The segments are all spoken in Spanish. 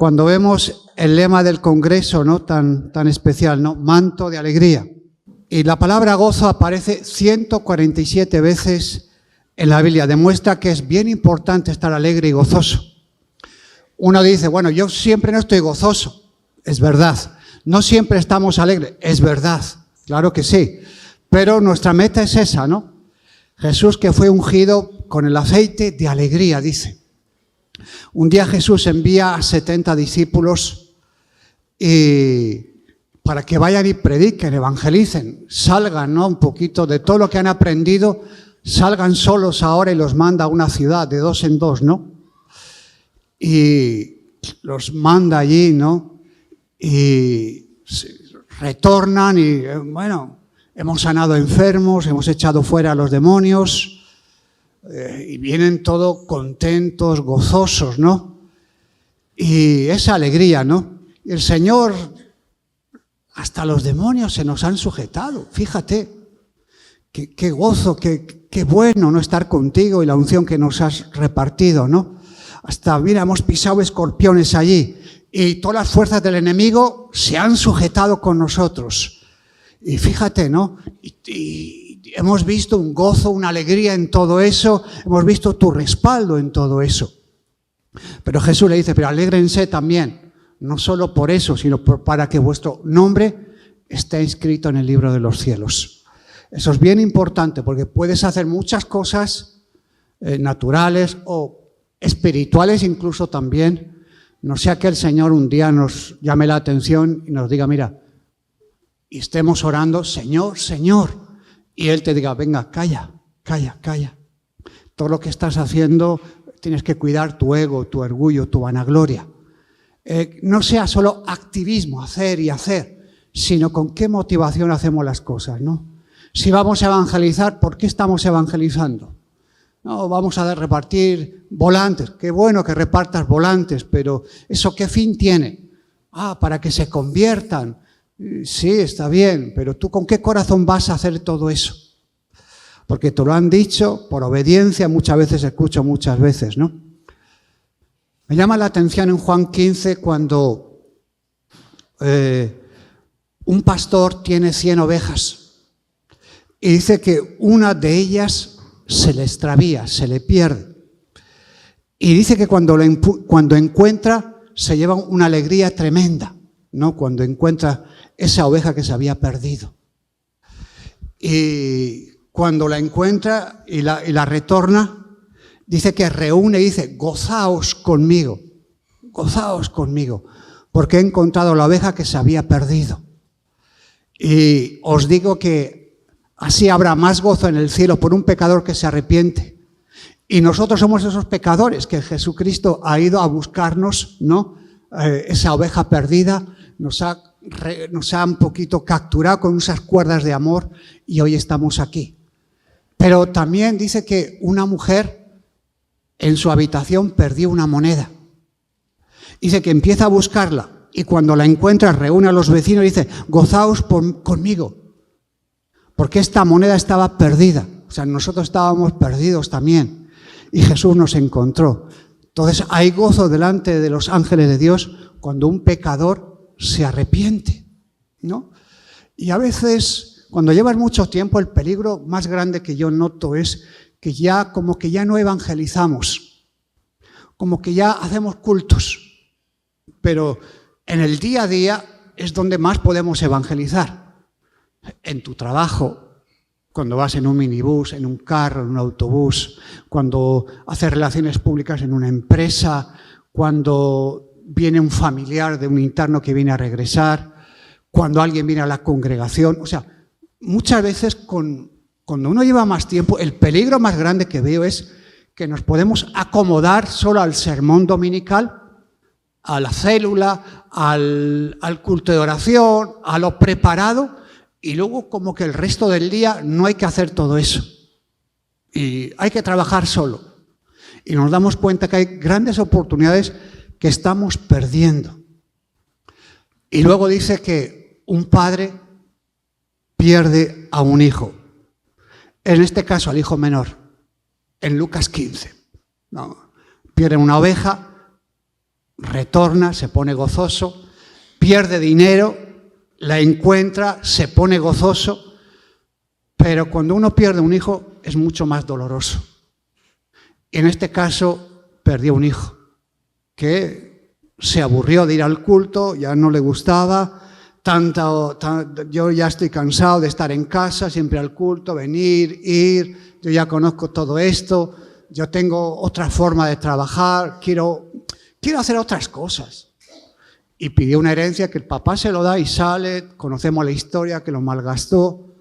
cuando vemos el lema del Congreso, ¿no? tan especial, ¿no? Manto de alegría. Y la palabra gozo aparece 147 veces en la Biblia. Demuestra que es bien importante estar alegre y gozoso. Uno dice, bueno, yo siempre no estoy gozoso. Es verdad. No siempre estamos alegres. Es verdad. Claro que sí. Pero nuestra meta es esa, ¿no? Jesús, que fue ungido con el aceite de alegría, dice. Un día Jesús envía a 70 discípulos para que vayan y prediquen, evangelicen, salgan, ¿no? Un poquito de todo lo que han aprendido, salgan solos ahora y los manda a una ciudad de 2 en 2, ¿no? Y los manda allí, ¿no? Y retornan y, bueno, hemos sanado enfermos, hemos echado fuera a los demonios, y vienen todos contentos, gozosos, ¿no? Y esa alegría, ¿no? Y el Señor, hasta los demonios se nos han sujetado, fíjate, qué gozo, qué bueno no estar contigo y la unción que nos has repartido, ¿no? Hasta, mira, hemos pisado escorpiones allí y todas las fuerzas del enemigo se han sujetado con nosotros. Y fíjate, ¿no? Y hemos visto un gozo, una alegría en todo eso, hemos visto tu respaldo en todo eso. Pero Jesús le dice, pero alégrense también, no solo por eso, sino para que vuestro nombre esté inscrito en el libro de los cielos. Eso es bien importante porque puedes hacer muchas cosas naturales o espirituales incluso también. No sea que el Señor un día nos llame la atención y nos diga, mira, y estemos orando, Señor, Señor, y Él te diga, venga, calla, calla, calla. Todo lo que estás haciendo, tienes que cuidar tu ego, tu orgullo, tu vanagloria. No sea solo activismo, hacer y hacer, sino con qué motivación hacemos las cosas, ¿no? Si vamos a evangelizar, ¿por qué estamos evangelizando? No, vamos a repartir volantes. Qué bueno que repartas volantes, pero ¿eso qué fin tiene? Para que se conviertan. Sí, está bien, pero ¿tú con qué corazón vas a hacer todo eso? Porque te lo han dicho, por obediencia, muchas veces escucho muchas veces, ¿no? Me llama la atención en Juan 15 cuando un pastor tiene 100 ovejas y dice que una de ellas se le extravía, se le pierde. Y dice que cuando encuentra se lleva una alegría tremenda, ¿no? Cuando encuentra esa oveja que se había perdido. Y cuando la encuentra y la retorna, dice que reúne y dice, gozaos conmigo, porque he encontrado la oveja que se había perdido. Y os digo que así habrá más gozo en el cielo por un pecador que se arrepiente. Y nosotros somos esos pecadores que Jesucristo ha ido a buscarnos, ¿no? Esa oveja perdida nos ha un poquito capturado con esas cuerdas de amor y hoy estamos aquí. Pero también dice que una mujer en su habitación perdió una moneda. Dice que empieza a buscarla y cuando la encuentra reúne a los vecinos y dice, gozaos conmigo, porque esta moneda estaba perdida. O sea, nosotros estábamos perdidos también y Jesús nos encontró. Entonces hay gozo delante de los ángeles de Dios cuando un pecador se arrepiente, ¿no? Y a veces, cuando llevas mucho tiempo, el peligro más grande que yo noto es que ya no evangelizamos, como que ya hacemos cultos, pero en el día a día es donde más podemos evangelizar. En tu trabajo, cuando vas en un minibús, en un carro, en un autobús, cuando haces relaciones públicas en una empresa, cuando viene un familiar de un interno que viene a regresar, cuando alguien viene a la congregación. O sea, muchas veces cuando uno lleva más tiempo, el peligro más grande que veo es que nos podemos acomodar solo al sermón dominical, a la célula, al culto de oración, a lo preparado, y luego como que el resto del día no hay que hacer todo eso. Y hay que trabajar solo. Y nos damos cuenta que hay grandes oportunidades que estamos perdiendo. Y luego dice que un padre pierde a un hijo. En este caso al hijo menor, en Lucas 15. No, pierde una oveja retorna, se pone gozoso, pierde dinero, la encuentra, se pone gozoso, pero cuando uno pierde un hijo es mucho más doloroso. En este caso perdió un hijo que se aburrió de ir al culto, ya no le gustaba, yo ya estoy cansado de estar en casa, siempre al culto, venir, ir, yo ya conozco todo esto, yo tengo otra forma de trabajar, quiero hacer otras cosas. Y pidió una herencia que el papá se lo da y sale, conocemos la historia, que lo malgastó.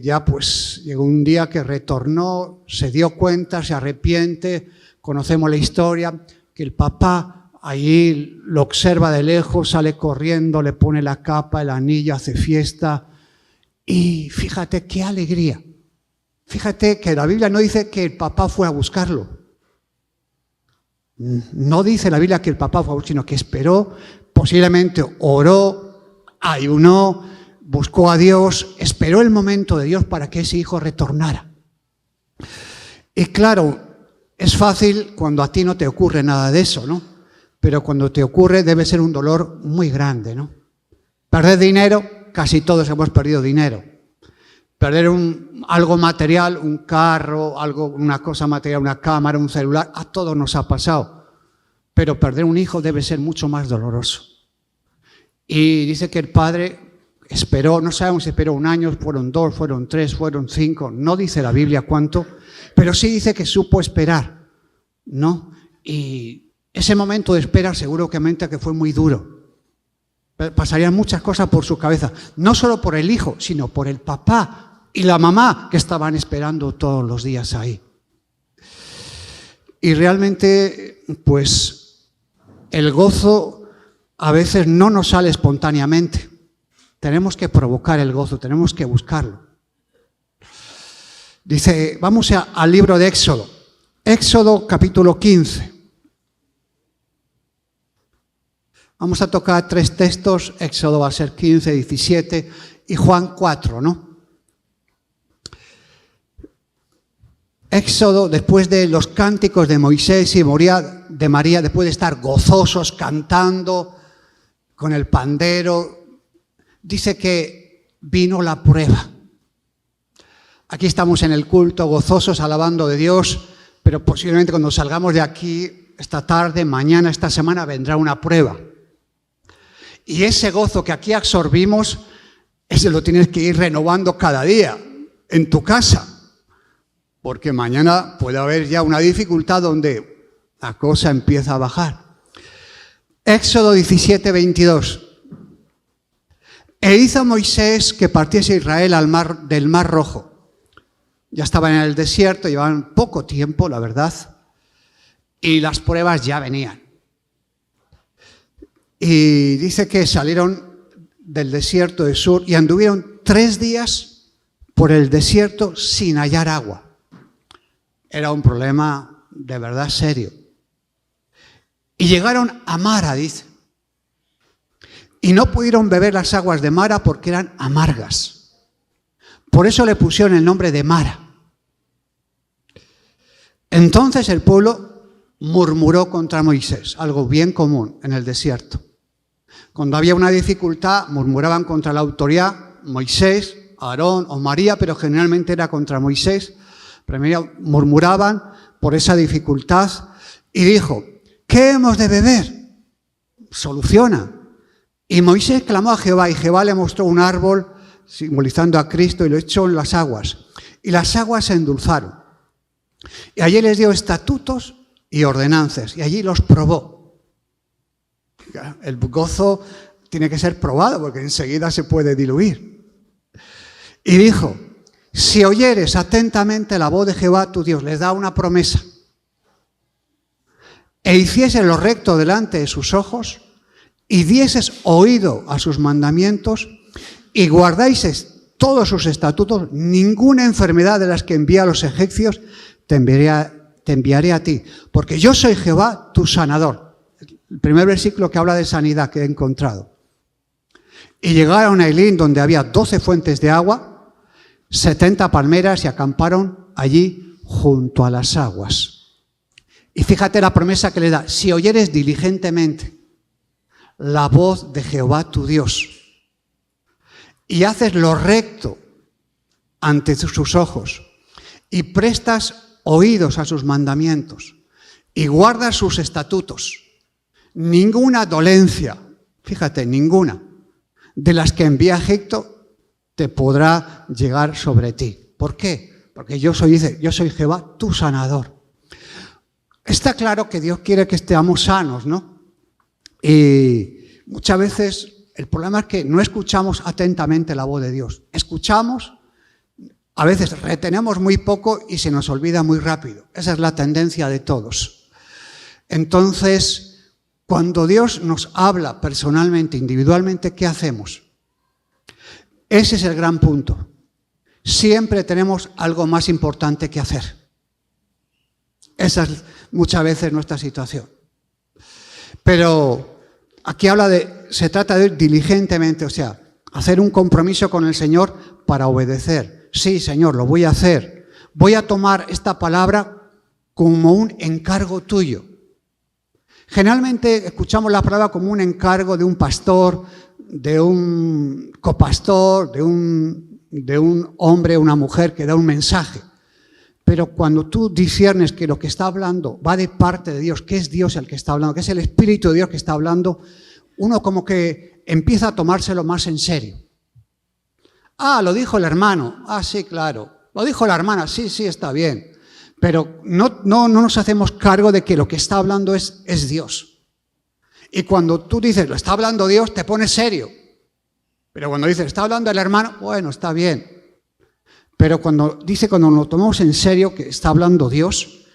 Ya pues llegó un día que retornó, se dio cuenta, se arrepiente, conocemos la historia, que el papá allí lo observa de lejos, sale corriendo, le pone la capa, el anillo, hace fiesta. Y fíjate qué alegría. Fíjate que la Biblia no dice que el papá fue a buscarlo. No dice la Biblia que el papá fue, sino que esperó, posiblemente oró, ayunó, buscó a Dios, esperó el momento de Dios para que ese hijo retornara. Y claro, es fácil cuando a ti no te ocurre nada de eso, ¿no? Pero cuando te ocurre debe ser un dolor muy grande, ¿no? Perder dinero, casi todos hemos perdido dinero. Perder algo material, un carro, una cosa material, una cámara, un celular, a todos nos ha pasado. Pero perder un hijo debe ser mucho más doloroso. Y dice que el padre esperó, no sabemos si esperó 1 año, fueron 2, fueron 3, fueron 5, no dice la Biblia cuánto, pero sí dice que supo esperar, ¿no? Y ese momento de espera seguramente que fue muy duro. Pasarían muchas cosas por su cabeza, no solo por el hijo, sino por el papá y la mamá que estaban esperando todos los días ahí. Y realmente, pues, el gozo a veces no nos sale espontáneamente. Tenemos que provocar el gozo, tenemos que buscarlo. Dice, vamos al libro de Éxodo. Éxodo capítulo 15. Vamos a tocar 3 textos, Éxodo va a ser 15, 17 y Juan 4, ¿no? Éxodo, después de los cánticos de Moisés y de María, después de estar gozosos, cantando con el pandero, dice que vino la prueba. Aquí estamos en el culto, gozosos, alabando de Dios, pero posiblemente cuando salgamos de aquí, esta tarde, mañana, esta semana, vendrá una prueba. Y ese gozo que aquí absorbimos, ese lo tienes que ir renovando cada día en tu casa. Porque mañana puede haber ya una dificultad donde la cosa empieza a bajar. Éxodo 17, 22. E hizo Moisés que partiese Israel del Mar Rojo. Ya estaban en el desierto, llevaban poco tiempo, la verdad, y las pruebas ya venían. Y dice que salieron del desierto de Sur y anduvieron 3 días por el desierto sin hallar agua. Era un problema de verdad serio. Y llegaron a Mara, dice. Y no pudieron beber las aguas de Mara porque eran amargas. Por eso le pusieron el nombre de Mara. Entonces el pueblo murmuró contra Moisés, algo bien común en el desierto. Cuando había una dificultad, murmuraban contra la autoridad, Moisés, Aarón o María, pero generalmente era contra Moisés. Primero murmuraban por esa dificultad y dijo, ¿qué hemos de beber? Soluciona. Y Moisés clamó a Jehová y Jehová le mostró un árbol simbolizando a Cristo y lo echó en las aguas. Y las aguas se endulzaron. Y allí les dio estatutos y ordenanzas y allí los probó. El gozo tiene que ser probado porque enseguida se puede diluir. Y dijo, si oyeres atentamente la voz de Jehová tu Dios, les da una promesa, e hicieses lo recto delante de sus ojos, y dieses oído a sus mandamientos, y guardáises todos sus estatutos, ninguna enfermedad de las que envía a los egipcios te enviaré a ti, porque yo soy Jehová tu sanador. El primer versículo que habla de sanidad que he encontrado. Y llegaron a Elín, donde había 12 fuentes de agua, 70 palmeras, y acamparon allí junto a las aguas. Y fíjate la promesa que le da: si oyeres diligentemente la voz de Jehová tu Dios y haces lo recto ante sus ojos y prestas oídos a sus mandamientos y guardas sus estatutos, ninguna dolencia, fíjate, ninguna de las que envía a Egipto te podrá llegar sobre ti. ¿Por qué? Porque yo soy Jehová, tu sanador. Está claro que Dios quiere que estemos sanos, ¿no? Y muchas veces el problema es que no escuchamos atentamente la voz de Dios. Escuchamos, a veces retenemos muy poco y se nos olvida muy rápido. Esa es la tendencia de todos. Entonces, cuando Dios nos habla personalmente, individualmente, ¿qué hacemos? Ese es el gran punto. Siempre tenemos algo más importante que hacer. Esa es muchas veces nuestra situación. Pero aquí se trata de diligentemente, o sea, hacer un compromiso con el Señor para obedecer. Sí, Señor, lo voy a hacer. Voy a tomar esta palabra como un encargo tuyo. Generalmente escuchamos la palabra como un encargo de un pastor, de un copastor, de un hombre o una mujer que da un mensaje. Pero cuando tú disciernes que lo que está hablando va de parte de Dios, que es Dios el que está hablando, que es el Espíritu de Dios que está hablando, uno como que empieza a tomárselo más en serio. Ah, lo dijo el hermano. Ah, sí, claro. Lo dijo la hermana. Sí, está bien. Pero no nos hacemos cargo de que lo que está hablando es Dios. Y cuando tú dices, lo está hablando Dios, te pones serio. Pero cuando dices, está hablando el hermano, bueno, está bien. Pero cuando lo tomamos en serio que está hablando Dios,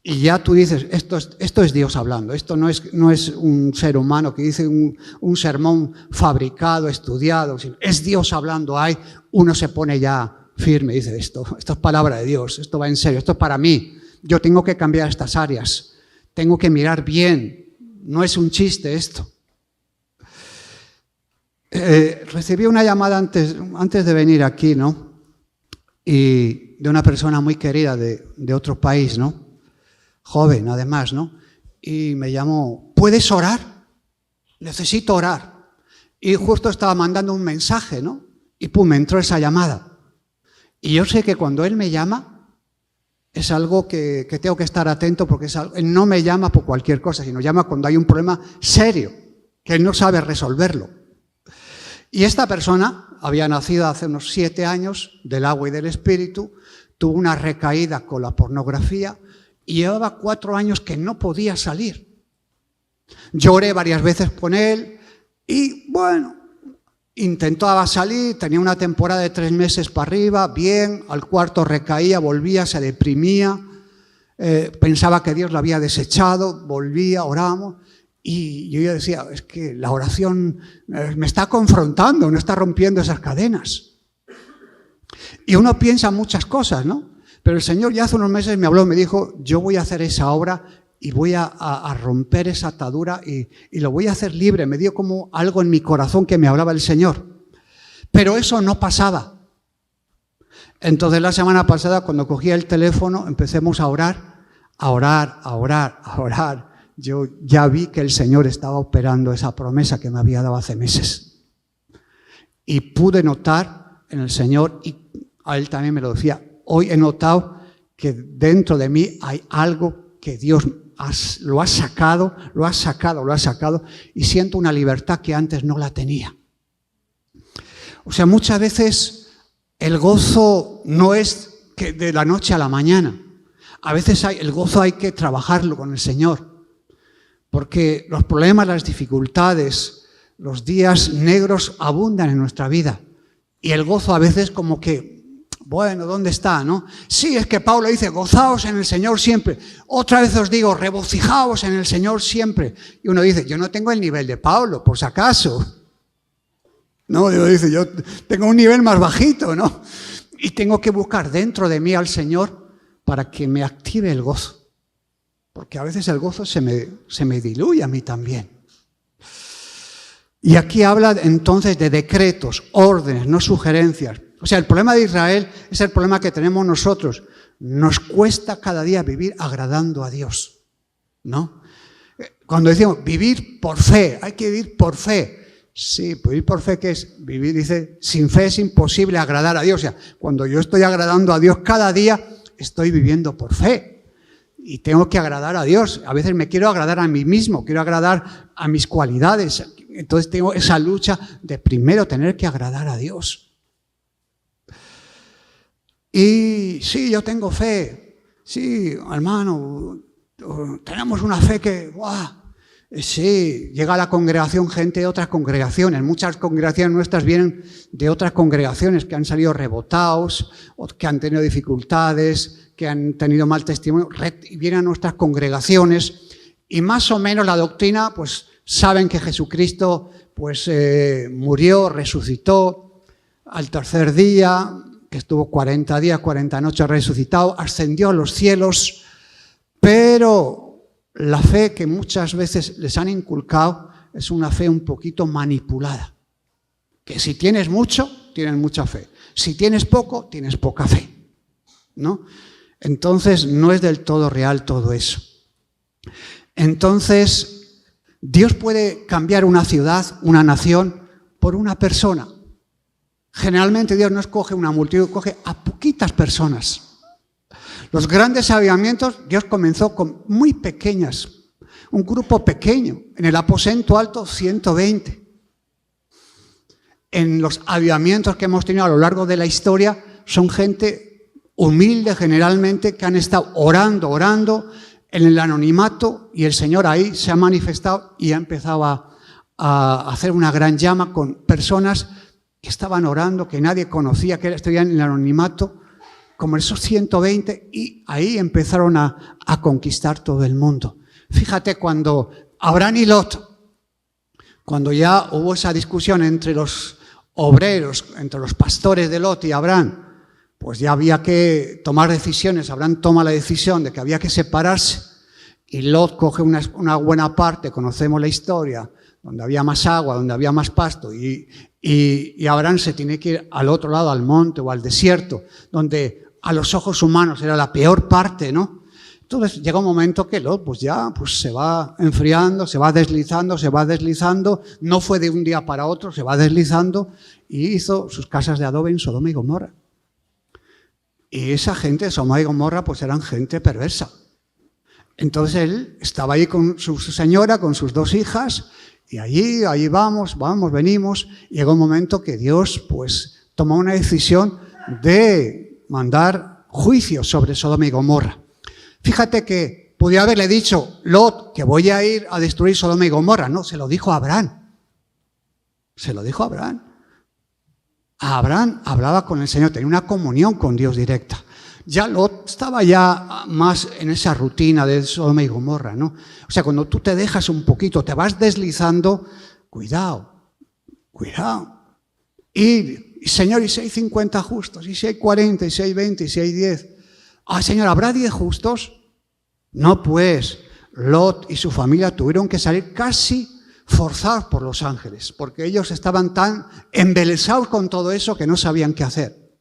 y ya tú dices, esto es Dios hablando, esto no es un ser humano que dice un sermón fabricado, estudiado, sino es Dios hablando ahí, uno se pone ya firme y dice, esto es palabra de Dios, esto va en serio, esto es para mí, yo tengo que cambiar estas áreas, tengo que mirar bien, no es un chiste esto. Recibí una llamada antes de venir aquí, ¿no? Y de una persona muy querida de otro país, ¿no? Joven, además, ¿no? Y me llamó, ¿puedes orar? Necesito orar. Y justo estaba mandando un mensaje, ¿no? Y pum, me entró esa llamada. Y yo sé que cuando él me llama, es algo que tengo que estar atento porque él no me llama por cualquier cosa, sino llama cuando hay un problema serio, que él no sabe resolverlo. Y esta persona había nacido hace unos 7 años del agua y del espíritu, tuvo una recaída con la pornografía y llevaba 4 años que no podía salir. Lloré varias veces con él y bueno, intentaba salir, tenía una temporada de 3 meses para arriba, bien, al cuarto recaía, volvía, se deprimía, pensaba que Dios lo había desechado, volvía, oramos. Y yo decía, es que la oración me está confrontando, no está rompiendo esas cadenas. Y uno piensa muchas cosas, ¿no? Pero el Señor ya hace unos meses me habló, me dijo, yo voy a hacer esa obra y voy a romper esa atadura y lo voy a hacer libre. Me dio como algo en mi corazón que me hablaba el Señor. Pero eso no pasaba. Entonces la semana pasada, cuando cogí el teléfono, empecemos a orar. Yo ya vi que el Señor estaba operando esa promesa que me había dado hace meses. Y pude notar en el Señor, y a Él también me lo decía, hoy he notado que dentro de mí hay algo que Dios lo ha sacado, y siento una libertad que antes no la tenía. O sea, muchas veces el gozo no es que de la noche a la mañana. A veces el gozo hay que trabajarlo con el Señor. Porque los problemas, las dificultades, los días negros abundan en nuestra vida. Y el gozo a veces como que, bueno, ¿dónde está, no? Sí, es que Pablo dice, gozaos en el Señor siempre. Otra vez os digo, regocijaos en el Señor siempre. Y uno dice, yo no tengo el nivel de Pablo, por si acaso. No, dice, yo tengo un nivel más bajito, ¿no? Y tengo que buscar dentro de mí al Señor para que me active el gozo. Porque a veces el gozo se me diluye a mí también. Y aquí habla entonces de decretos, órdenes, no sugerencias. O sea, el problema de Israel es el problema que tenemos nosotros. Nos cuesta cada día vivir agradando a Dios. ¿no? Cuando decimos vivir por fe, hay que vivir por fe. Sí, vivir por fe, ¿qué es? Vivir, dice, sin fe es imposible agradar a Dios. O sea, cuando yo estoy agradando a Dios cada día, estoy viviendo por fe. Y tengo que agradar a Dios. A veces me quiero agradar a mí mismo, quiero agradar a mis cualidades. Entonces tengo esa lucha de primero tener que agradar a Dios. Y sí, yo tengo fe. Sí, hermano, tenemos una fe que, ¡guau! Sí, llega a la congregación gente de otras congregaciones. Muchas congregaciones nuestras vienen de otras congregaciones que han salido rebotados, o que han tenido dificultades, que han tenido mal testimonio, y vienen a nuestras congregaciones y más o menos la doctrina, pues saben que Jesucristo pues murió, resucitó al tercer día, que estuvo 40 días, 40 noches resucitado, ascendió a los cielos, pero la fe que muchas veces les han inculcado es una fe un poquito manipulada. Que si tienes mucho, tienes mucha fe. Si tienes poco, tienes poca fe, ¿no? Entonces, no es del todo real todo eso. Entonces, Dios puede cambiar una ciudad, una nación, por una persona. Generalmente Dios no escoge una multitud, coge a poquitas personas. Los grandes avivamientos, Dios comenzó con muy pequeñas, un grupo pequeño. En el aposento alto, 120. En los avivamientos que hemos tenido a lo largo de la historia, son gente humilde generalmente, que han estado orando en el anonimato, y el Señor ahí se ha manifestado y ha empezado a hacer una gran llama con personas que estaban orando, que nadie conocía, que estaban en el anonimato, como esos 120, y ahí empezaron a conquistar todo el mundo. Fíjate, cuando Abraham y Lot, cuando ya hubo esa discusión entre los obreros, entre los pastores de Lot y Abraham, pues ya había que tomar decisiones. Abraham toma la decisión de que había que separarse, y Lot coge una buena parte, conocemos la historia, donde había más agua, donde había más pasto, y Abraham se tiene que ir al otro lado, al monte o al desierto, donde a los ojos humanos era la peor parte, ¿no? Entonces llega un momento que Lot pues se va enfriando, se va deslizando, no fue de un día para otro, se va deslizando, y hizo sus casas de adobe en Sodoma y Gomorra. Y esa gente de Sodoma y Gomorra pues eran gente perversa. Entonces él estaba ahí con su señora, con sus 2 hijas, y allí vamos, venimos, y llegó un momento que Dios pues tomó una decisión de mandar juicio sobre Sodoma y Gomorra. Fíjate que podía haberle dicho Lot que voy a ir a destruir Sodoma y Gomorra. No, se lo dijo a Abraham. Se lo dijo a Abraham. Abraham hablaba con el Señor, tenía una comunión con Dios directa. Ya Lot estaba ya más en esa rutina de Sodoma y Gomorra, ¿no? O sea, cuando tú te dejas un poquito, te vas deslizando, cuidado. Y Señor, ¿y si hay 50 justos? ¿Y si hay 40? ¿Y si hay 20? ¿Y si hay 10? Ah, Señor, ¿habrá 10 justos? No, pues, Lot y su familia tuvieron que salir casi forzados por los ángeles, porque ellos estaban tan embelesados con todo eso que no sabían qué hacer.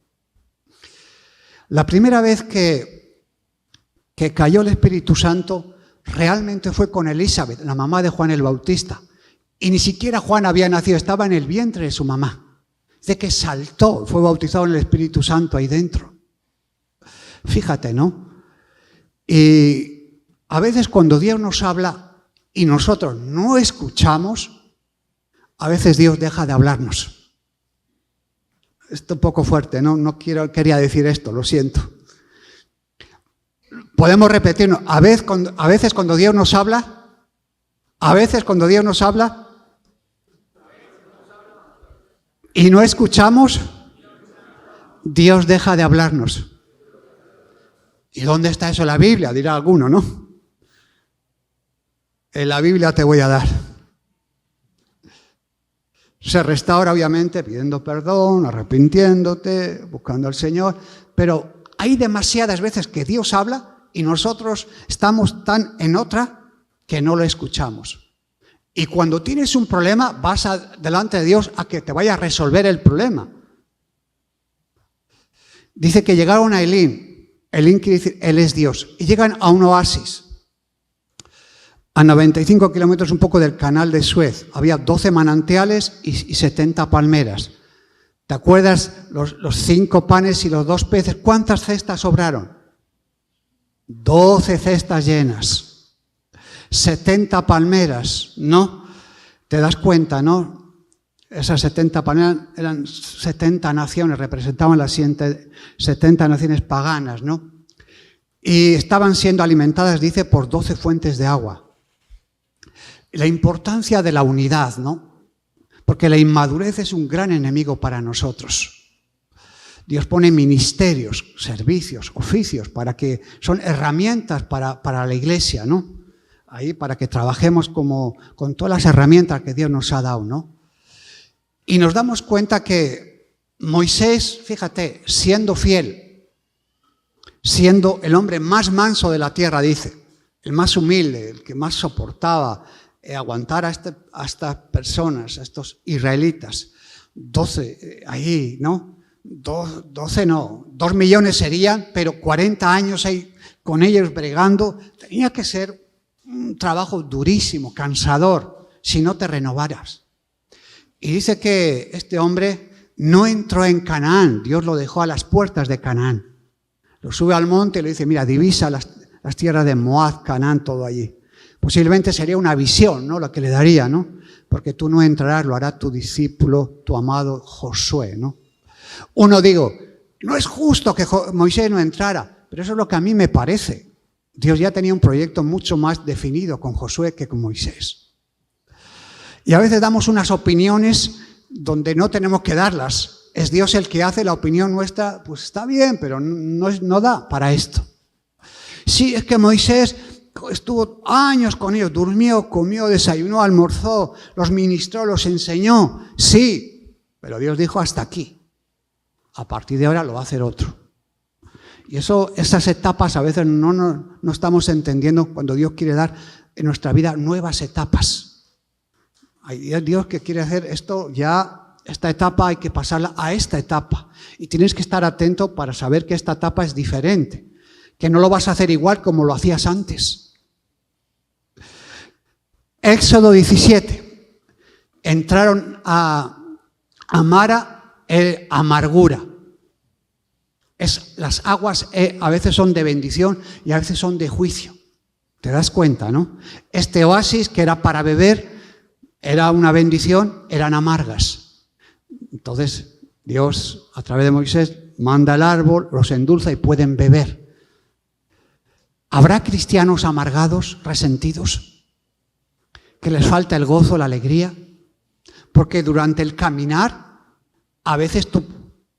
La primera vez que cayó el Espíritu Santo realmente fue con Elizabeth, la mamá de Juan el Bautista. Y ni siquiera Juan había nacido, estaba en el vientre de su mamá. De que saltó, fue bautizado en el Espíritu Santo ahí dentro. Fíjate, ¿no? Y a veces cuando Dios nos habla y nosotros no escuchamos, a veces Dios deja de hablarnos. Esto es un poco fuerte, no quería decir esto, lo siento. Podemos repetirnos, a veces cuando Dios nos habla, y no escuchamos, Dios deja de hablarnos. ¿Y dónde está eso en la Biblia? Dirá alguno, ¿no? En la Biblia te voy a dar. Se restaura, obviamente, pidiendo perdón, arrepintiéndote, buscando al Señor, pero hay demasiadas veces que Dios habla y nosotros estamos tan en otra que no lo escuchamos. Y cuando tienes un problema, vas delante de Dios a que te vaya a resolver el problema. Dice que llegaron a Elim. Elim quiere decir, Él es Dios. Y llegan a un oasis. a 95 kilómetros un poco del canal de Suez. Había 12 manantiales y 70 palmeras. ¿Te acuerdas los 5 panes y los 2 peces? ¿Cuántas cestas sobraron? 12 cestas llenas. 70 palmeras, ¿no? ¿Te das cuenta, no? Esas 70 palmeras eran 70 naciones, representaban las 70 naciones paganas, ¿no? Y estaban siendo alimentadas, dice, por 12 fuentes de agua. La importancia de la unidad, ¿no? Porque la inmadurez es un gran enemigo para nosotros. Dios pone ministerios, servicios, oficios, son herramientas para la iglesia, ¿no? Ahí para que trabajemos con todas las herramientas que Dios nos ha dado, ¿no? Y nos damos cuenta que Moisés, fíjate, siendo fiel, siendo el hombre más manso de la tierra, dice, el más humilde, el que más soportaba aguantar a estas personas, a estos israelitas, 12 ahí, ¿no? 12 no, 2 millones serían, pero 40 años ahí con ellos bregando, tenía que ser un trabajo durísimo, cansador, si no te renovaras. Y dice que este hombre no entró en Canaán, Dios lo dejó a las puertas de Canaán. Lo sube al monte y le dice, mira, divisa las tierras de Moab, Canaán, todo allí. Posiblemente sería una visión, ¿no? Lo que le daría, ¿no? Porque tú no entrarás, lo hará tu discípulo, tu amado Josué, ¿no? Uno digo, no es justo que Moisés no entrara, pero eso es lo que a mí me parece. Dios ya tenía un proyecto mucho más definido con Josué que con Moisés. Y a veces damos unas opiniones donde no tenemos que darlas. Es Dios el que hace la opinión nuestra, pues está bien, pero no da para esto. Sí, es que Moisés estuvo años con ellos, durmió, comió, desayunó, almorzó, los ministró, los enseñó. Sí, pero Dios dijo hasta aquí. A partir de ahora lo va a hacer otro. Y esas etapas a veces no estamos entendiendo cuando Dios quiere dar en nuestra vida nuevas etapas. Hay Dios que quiere hacer esto ya, esta etapa hay que pasarla a esta etapa. Y tienes que estar atento para saber que esta etapa es diferente, que no lo vas a hacer igual como lo hacías antes. Éxodo 17. Entraron a Mara, amargura. Las aguas a veces son de bendición y a veces son de juicio. ¿Te das cuenta, no? Este oasis que era para beber, era una bendición, eran amargas. Entonces Dios, a través de Moisés, manda el árbol, los endulza y pueden beber. ¿Habrá cristianos amargados, resentidos? ¿Que les falta el gozo, la alegría? Porque durante el caminar, a veces tú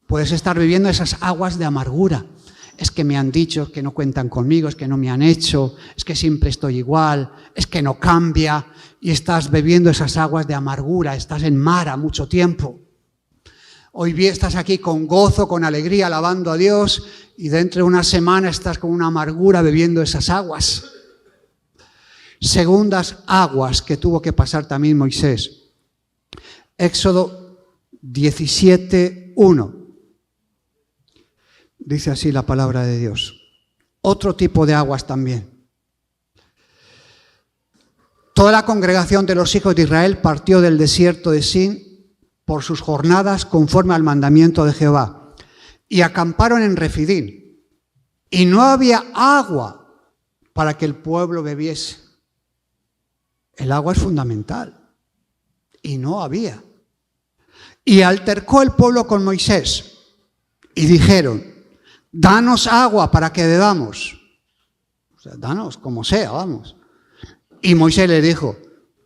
puedes estar viviendo esas aguas de amargura. Es que me han dicho que no cuentan conmigo, es que no me han hecho, es que siempre estoy igual, es que no cambia. Y estás bebiendo esas aguas de amargura, estás en Mara mucho tiempo. Hoy bien estás aquí con gozo, con alegría, alabando a Dios, y dentro de una semana estás con una amargura bebiendo esas aguas. Segundas aguas que tuvo que pasar también Moisés. Éxodo 17:1. Dice así la palabra de Dios. Otro tipo de aguas también. Toda la congregación de los hijos de Israel partió del desierto de Sin por sus jornadas conforme al mandamiento de Jehová y acamparon en Refidín. Y no había agua para que el pueblo bebiese. El agua es fundamental. Y no había. Y altercó el pueblo con Moisés y dijeron, danos agua para que bebamos. O sea, danos como sea, vamos. Y Moisés le dijo,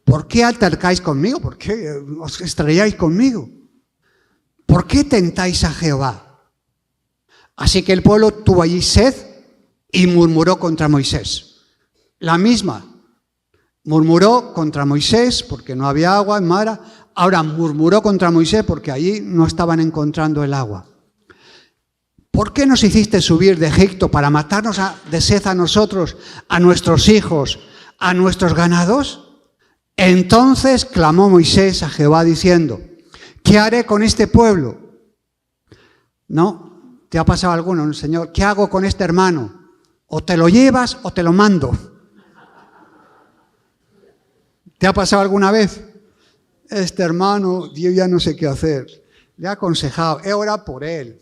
¿por qué altercáis conmigo? ¿Por qué os estrelláis conmigo? ¿Por qué tentáis a Jehová? Así que el pueblo tuvo allí sed y murmuró contra Moisés. La misma. Murmuró contra Moisés porque no había agua en Mara. Ahora murmuró contra Moisés porque allí no estaban encontrando el agua. ¿Por qué nos hiciste subir de Egipto para matarnos de sed a nosotros, a nuestros hijos, a nuestros ganados? Entonces clamó Moisés a Jehová diciendo, ¿qué haré con este pueblo? ¿No? ¿Te ha pasado alguno, no, Señor? ¿Qué hago con este hermano? O te lo llevas o te lo mando. ¿Te ha pasado alguna vez? Este hermano, yo ya no sé qué hacer. Le he aconsejado, he orado por él.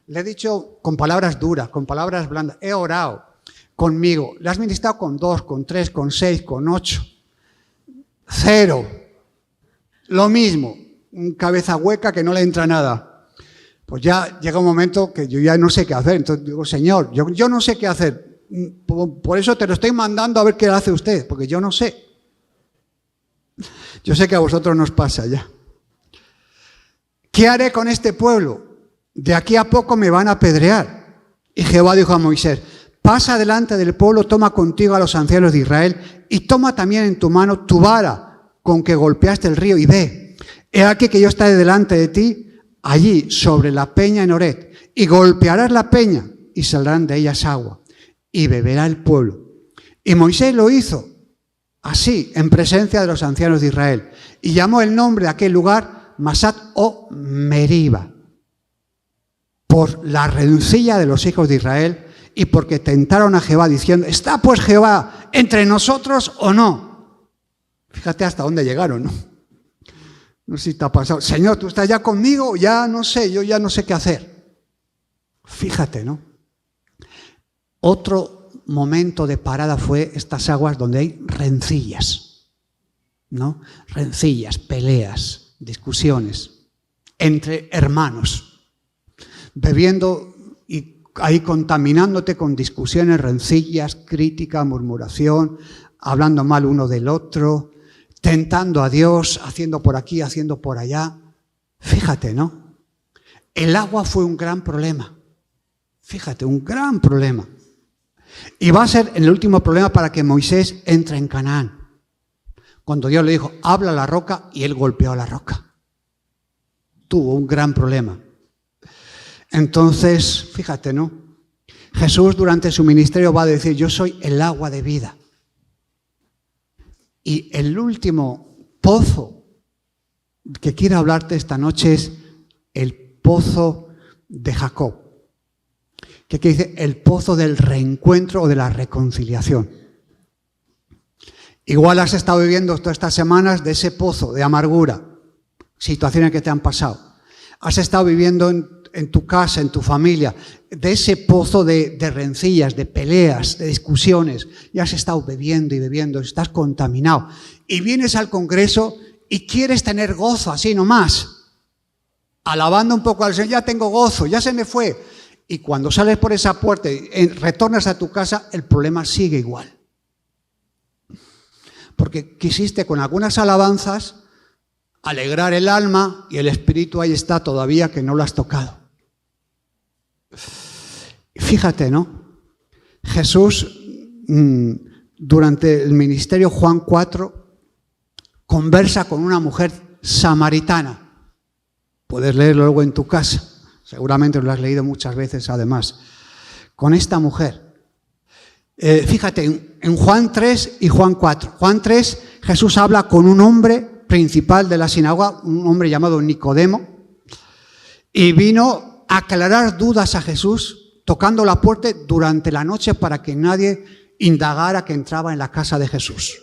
Le he dicho con palabras duras, con palabras blandas. He orado conmigo. Le has ministrado con 2, con 3, con 6, con 8. 0. Lo mismo. Un cabeza hueca que no le entra nada. Pues ya llega un momento que yo ya no sé qué hacer. Entonces digo, Señor, yo no sé qué hacer. Por eso te lo estoy mandando a ver qué hace usted, porque yo no sé. Yo sé que a vosotros nos pasa ya. ¿Qué haré con este pueblo? De aquí a poco me van a apedrear. Y Jehová dijo a Moisés, pasa delante del pueblo, toma contigo a los ancianos de Israel y toma también en tu mano tu vara con que golpeaste el río y ve. He aquí que yo estaré delante de ti, allí sobre la peña en Horeb, y golpearás la peña y saldrán de ellas agua y beberá el pueblo. Y Moisés lo hizo así, en presencia de los ancianos de Israel, y llamó el nombre de aquel lugar Masat o Meriba, por la rencilla de los hijos de Israel y porque tentaron a Jehová diciendo, ¿está pues Jehová entre nosotros o no? Fíjate hasta dónde llegaron, ¿no? No sé si te ha pasado. Señor, ¿tú estás ya conmigo? Ya no sé, yo ya no sé qué hacer. Fíjate, ¿no? Otro momento de parada fue estas aguas donde hay rencillas, ¿no? Rencillas, peleas, discusiones entre hermanos, bebiendo y ahí contaminándote con discusiones, rencillas, crítica, murmuración, hablando mal uno del otro, tentando a Dios, haciendo por aquí, haciendo por allá. Fíjate, ¿no? El agua fue un gran problema. Fíjate, un gran problema. Y va a ser el último problema para que Moisés entre en Canaán. Cuando Dios le dijo, habla a la roca, y él golpeó a la roca. Tuvo un gran problema. Entonces, fíjate, ¿no? Jesús durante su ministerio va a decir, yo soy el agua de vida. Y el último pozo que quiero hablarte esta noche es el pozo de Jacob, que dice el pozo del reencuentro o de la reconciliación. Igual has estado viviendo todas estas semanas de ese pozo de amargura, situaciones que te han pasado. Has estado viviendo en tu casa, en tu familia, de ese pozo de rencillas, de peleas, de discusiones, y has estado bebiendo y bebiendo, estás contaminado. Y vienes al Congreso y quieres tener gozo, así nomás, alabando un poco al Señor, ya tengo gozo, ya se me fue. Y cuando sales por esa puerta y retornas a tu casa, el problema sigue igual. Porque quisiste con algunas alabanzas alegrar el alma y el espíritu ahí está todavía que no lo has tocado. Fíjate, ¿no? Jesús, durante el ministerio Juan 4, conversa con una mujer samaritana. Puedes leerlo luego en tu casa. Seguramente lo has leído muchas veces además. Con esta mujer. Fíjate, en Juan 3 y Juan 4. Juan 3, Jesús habla con un hombre principal de la sinagoga, un hombre llamado Nicodemo, y vino a aclarar dudas a Jesús, tocando la puerta durante la noche para que nadie indagara que entraba en la casa de Jesús.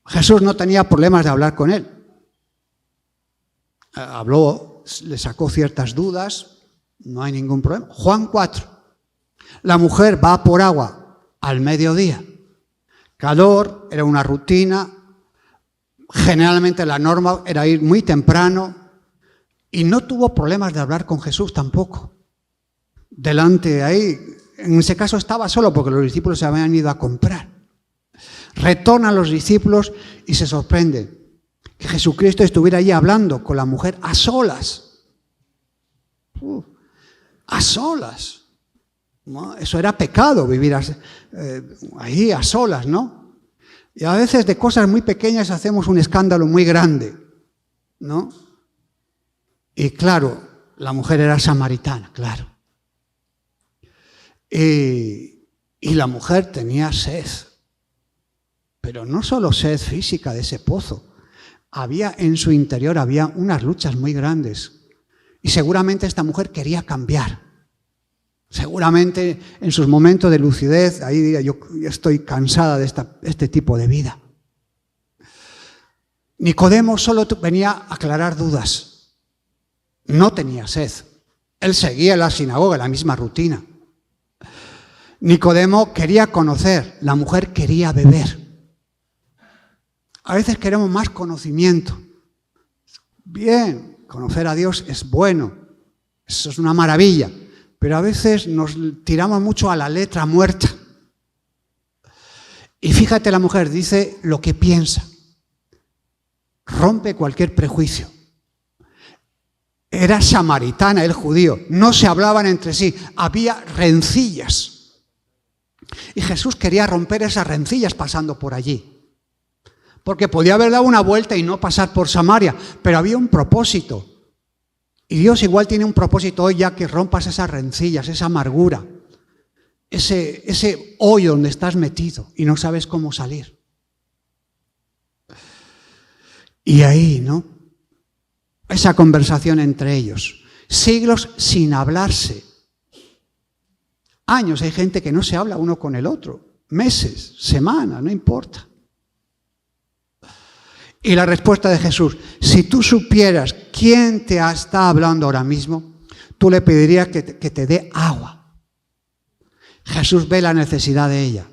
Jesús no tenía problemas de hablar con él. Habló, le sacó ciertas dudas, no hay ningún problema. Juan 4. La mujer va por agua al mediodía. Calor, era una rutina. Generalmente la norma era ir muy temprano. Y no tuvo problemas de hablar con Jesús tampoco. Delante de ahí, en ese caso estaba solo porque los discípulos se habían ido a comprar. Retornan los discípulos y se sorprenden que Jesucristo estuviera allí hablando con la mujer a solas. A solas. ¿No? Eso era pecado, vivir ahí a solas, ¿no? Y a veces de cosas muy pequeñas hacemos un escándalo muy grande, ¿no? Y claro, la mujer era samaritana, claro. Y la mujer tenía sed, pero no solo sed física de ese pozo. Había en su interior, había unas luchas muy grandes. Y seguramente esta mujer quería cambiar. Seguramente en sus momentos de lucidez, ahí diría, yo estoy cansada de este tipo de vida. Nicodemo solo venía a aclarar dudas. No tenía sed. Él seguía en la sinagoga, la misma rutina. Nicodemo quería conocer, la mujer quería beber. A veces queremos más conocimiento. Bien, conocer a Dios es bueno, eso es una maravilla, pero a veces nos tiramos mucho a la letra muerta. Y fíjate, la mujer dice lo que piensa, rompe cualquier prejuicio. Era samaritana, el judío, no se hablaban entre sí, había rencillas. Y Jesús quería romper esas rencillas pasando por allí. Porque podía haber dado una vuelta y no pasar por Samaria, pero había un propósito. Y Dios igual tiene un propósito hoy, ya que rompas esas rencillas, esa amargura, ese hoyo donde estás metido y no sabes cómo salir. Y ahí, ¿no? Esa conversación entre ellos. Siglos sin hablarse. Años, hay gente que no se habla uno con el otro. Meses, semanas, no importa. Y la respuesta de Jesús, si tú supieras quién te está hablando ahora mismo, tú le pedirías que te dé agua. Jesús ve la necesidad de ella.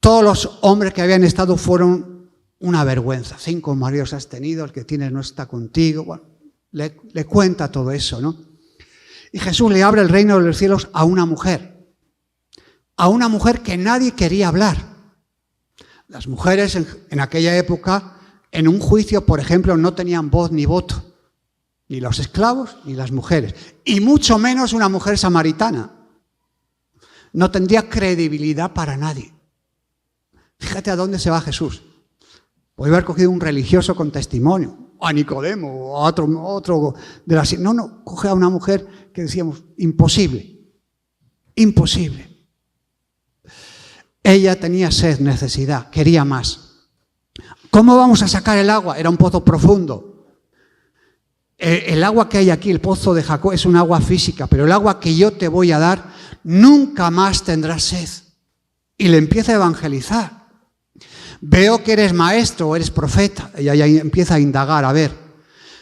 Todos los hombres que habían estado fueron una vergüenza. 5 maridos has tenido, el que tienes no está contigo. Bueno, le cuenta todo eso, ¿no? Y Jesús le abre el reino de los cielos a una mujer que nadie quería hablar. Las mujeres en aquella época, en un juicio, por ejemplo, no tenían voz ni voto, ni los esclavos ni las mujeres, y mucho menos una mujer samaritana. No tendría credibilidad para nadie. Fíjate a dónde se va Jesús. Podría haber cogido un religioso con testimonio, o a Nicodemo, o a otro de las... No, coge a una mujer que decíamos, imposible, imposible. Ella tenía sed, necesidad, quería más. ¿Cómo vamos a sacar el agua? Era un pozo profundo. El agua que hay aquí, el pozo de Jacob, es un agua física, pero el agua que yo te voy a dar, nunca más tendrás sed. Y le empieza a evangelizar. Veo que eres maestro o eres profeta. Ella ya empieza a indagar, a ver.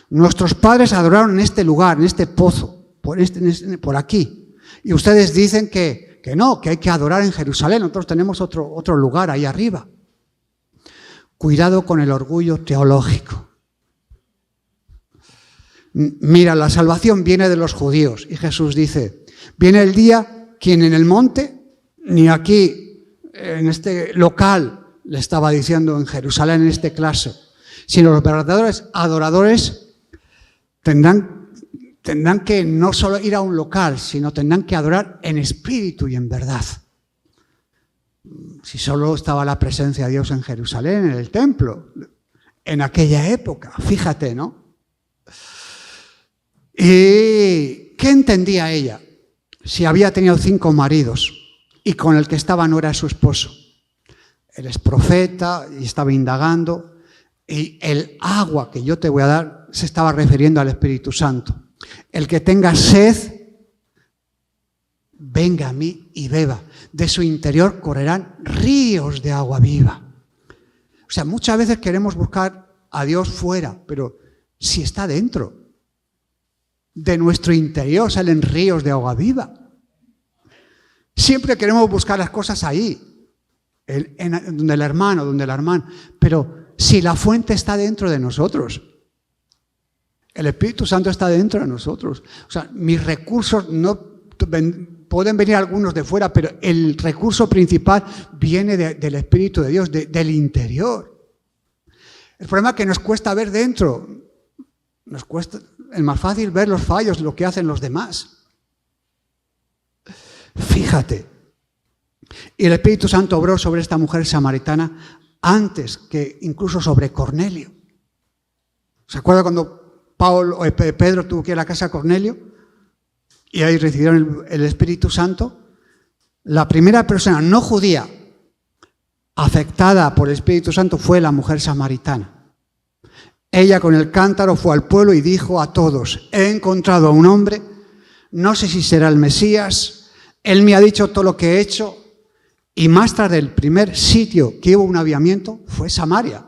Nuestros padres adoraron en este lugar, en este pozo, por aquí. Y ustedes dicen que no, que hay que adorar en Jerusalén. Nosotros tenemos otro lugar ahí arriba. Cuidado con el orgullo teológico. Mira, la salvación viene de los judíos. Y Jesús dice, viene el día, quien en el monte, ni aquí, en este local, le estaba diciendo en Jerusalén, en este clase, sino los verdaderos adoradores tendrán que no solo ir a un local, sino tendrán que adorar en espíritu y en verdad. Si solo estaba la presencia de Dios en Jerusalén, en el templo, en aquella época, fíjate, ¿no? ¿Y qué entendía ella? Si había tenido 5 maridos y con el que estaba no era su esposo. Él es profeta y estaba indagando, y el agua que yo te voy a dar se estaba refiriendo al Espíritu Santo. El que tenga sed, venga a mí y beba. De su interior correrán ríos de agua viva. O sea, muchas veces queremos buscar a Dios fuera, pero si está dentro, de nuestro interior salen ríos de agua viva. Siempre queremos buscar las cosas ahí, donde el hermano, donde la hermana, pero si la fuente está dentro de nosotros, el Espíritu Santo está dentro de nosotros. O sea, mis recursos no pueden venir algunos de fuera, pero el recurso principal viene del Espíritu de Dios, del interior. El problema es que nos cuesta ver dentro. Es más fácil ver los fallos, lo que hacen los demás. Fíjate. Y el Espíritu Santo obró sobre esta mujer samaritana antes que incluso sobre Cornelio. ¿Se acuerda cuando Pedro tuvo que ir a la casa de Cornelio? Y ahí recibieron el Espíritu Santo. La primera persona no judía afectada por el Espíritu Santo fue la mujer samaritana. Ella con el cántaro fue al pueblo y dijo a todos, he encontrado a un hombre no sé si será el Mesías, él me ha dicho todo lo que he hecho. Y más tarde, el primer sitio que hubo un avivamiento fue Samaria.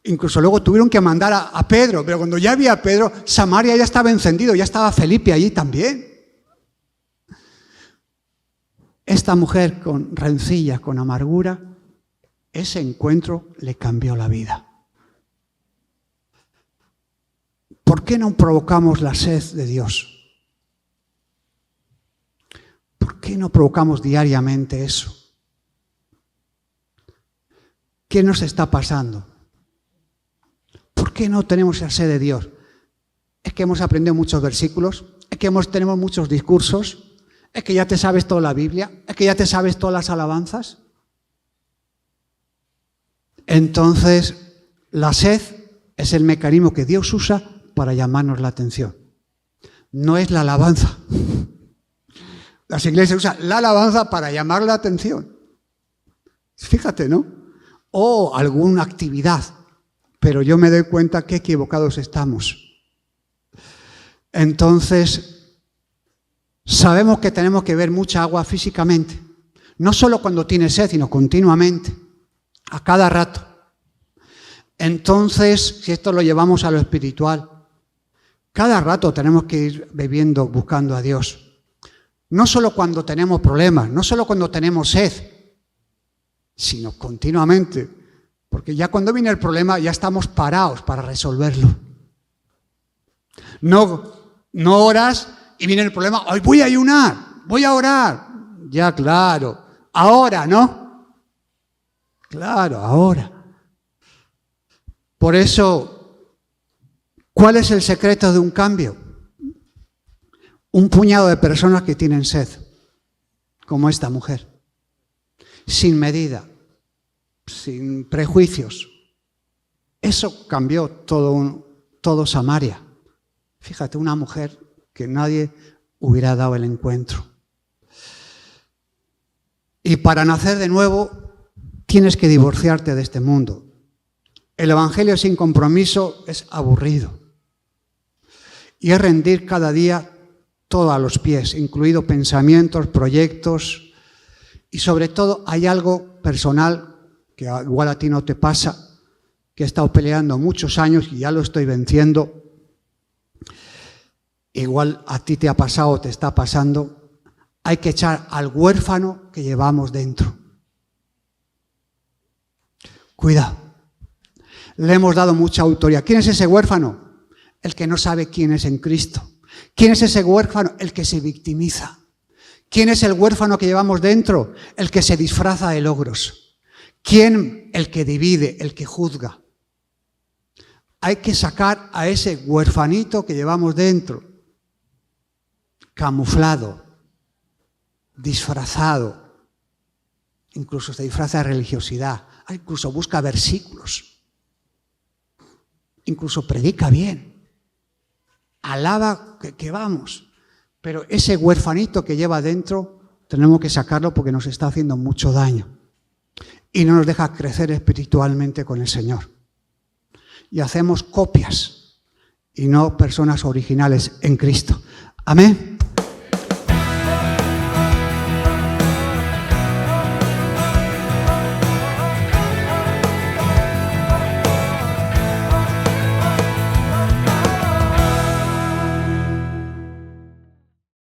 Incluso luego tuvieron que mandar a Pedro, pero cuando ya había a Pedro, Samaria ya estaba encendido, ya estaba Felipe allí también. Esta mujer con rencilla, con amargura, ese encuentro le cambió la vida. ¿Por qué no provocamos la sed de Dios? ¿Por qué no provocamos diariamente eso? ¿Qué nos está pasando? ¿Por qué no tenemos la sed de Dios? ¿Es que hemos aprendido muchos versículos? ¿Es que tenemos muchos discursos? ¿Es que ya te sabes toda la Biblia? ¿Es que ya te sabes todas las alabanzas? Entonces, la sed es el mecanismo que Dios usa para llamarnos la atención. No es la alabanza. Las iglesias usan la alabanza para llamar la atención. Fíjate, ¿no? O alguna actividad. Pero yo me doy cuenta que equivocados estamos. Entonces, sabemos que tenemos que beber mucha agua físicamente. No solo cuando tienes sed, sino continuamente. A cada rato. Entonces, si esto lo llevamos a lo espiritual, cada rato tenemos que ir bebiendo, buscando a Dios. No solo cuando tenemos problemas, no solo cuando tenemos sed, sino continuamente. Porque ya cuando viene el problema ya estamos parados para resolverlo. No oras y viene el problema, hoy voy a ayunar, voy a orar. Ya, claro, ahora, ¿no? Claro, ahora. Por eso, ¿cuál es el secreto de un cambio? Un puñado de personas que tienen sed, como esta mujer, sin medida, sin prejuicios. Eso cambió todo Samaria. Fíjate, una mujer que nadie hubiera dado el encuentro. Y para nacer de nuevo, tienes que divorciarte de este mundo. El evangelio sin compromiso es aburrido. Y es rendir cada día todo a los pies, incluido pensamientos, proyectos. Y sobre todo hay algo personal que igual a ti no te pasa, que he estado peleando muchos años y ya lo estoy venciendo. Igual a ti te ha pasado o te está pasando. Hay que echar al huérfano que llevamos dentro. Cuidado. Le hemos dado mucha autoridad. ¿Quién es ese huérfano? El que no sabe quién es en Cristo. ¿Quién es ese huérfano? El que se victimiza. ¿Quién es el huérfano que llevamos dentro? El que se disfraza de logros. ¿Quién? El que divide, el que juzga. Hay que sacar a ese huérfanito que llevamos dentro, camuflado, disfrazado, incluso se disfraza de religiosidad, incluso busca versículos, incluso predica bien, alaba que vamos, pero ese huérfanito que lleva dentro tenemos que sacarlo porque nos está haciendo mucho daño y no nos deja crecer espiritualmente con el Señor. Y hacemos copias y no personas originales en Cristo. Amén.